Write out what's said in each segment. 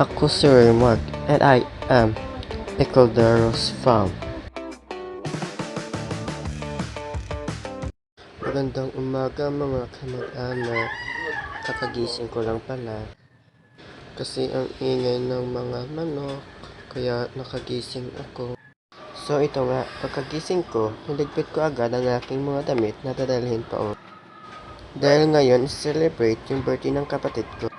Ako si Raymond and I am Pickledaros Farm. Magandang umaga mga kamag-anak. Kakagising ko lang pala kasi ang ingay ng mga manok kaya nakagising ako. So ito nga, pagkagising ko, niligpit ko agad ang aking mga damit na dadalhin pa uwi. Dahil ngayon, celebrate yung birthday ng kapatid ko.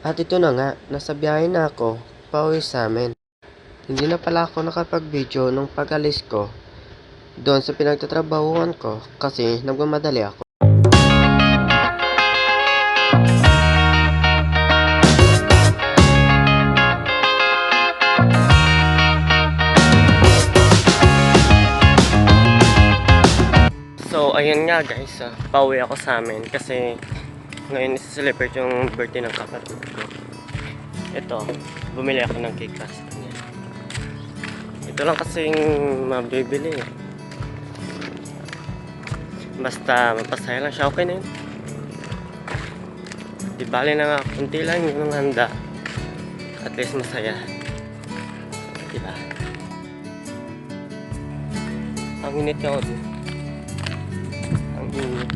At ito na nga, nasa biyahe na ako, pauwi sa amin. Hindi na pala ako nakapag-video nung pag-alis ko doon sa pinagtatrabahuan ko kasi nagmamadali ako. So ayun nga guys, pauwi ako sa amin kasi ngayon isi-celebrate yung birthday ng kapatid ko. Ito, bumili ako ng cake sa kanya. Ito lang kasing mabibili. Basta mapasaya lang siya, okay na yun. Di bali na nga, kunti lang yung handa. At least masaya. Diba? Ang init ka ako. Ang init.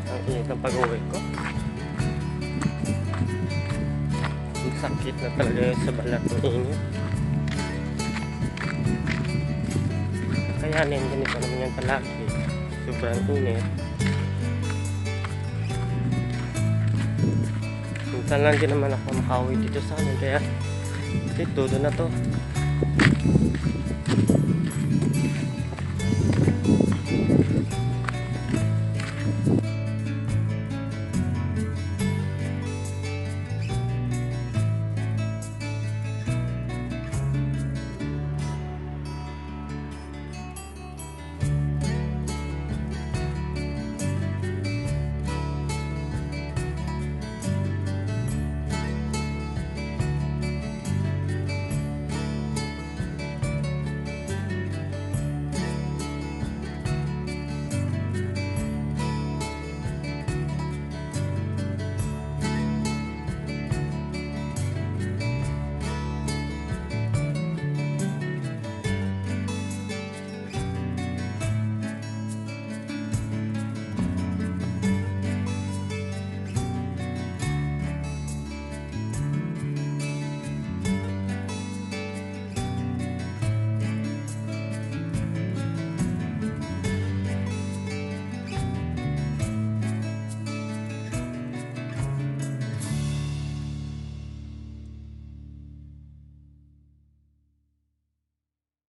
Ang init ng pag-uwi ko. Ang sakit na talaga sa balat ng init. Kayanin, ganito naman yan palagi. Sobrang init. Minsan lang din naman ako makauwi dito sa amin. Kaya dito, doon na to.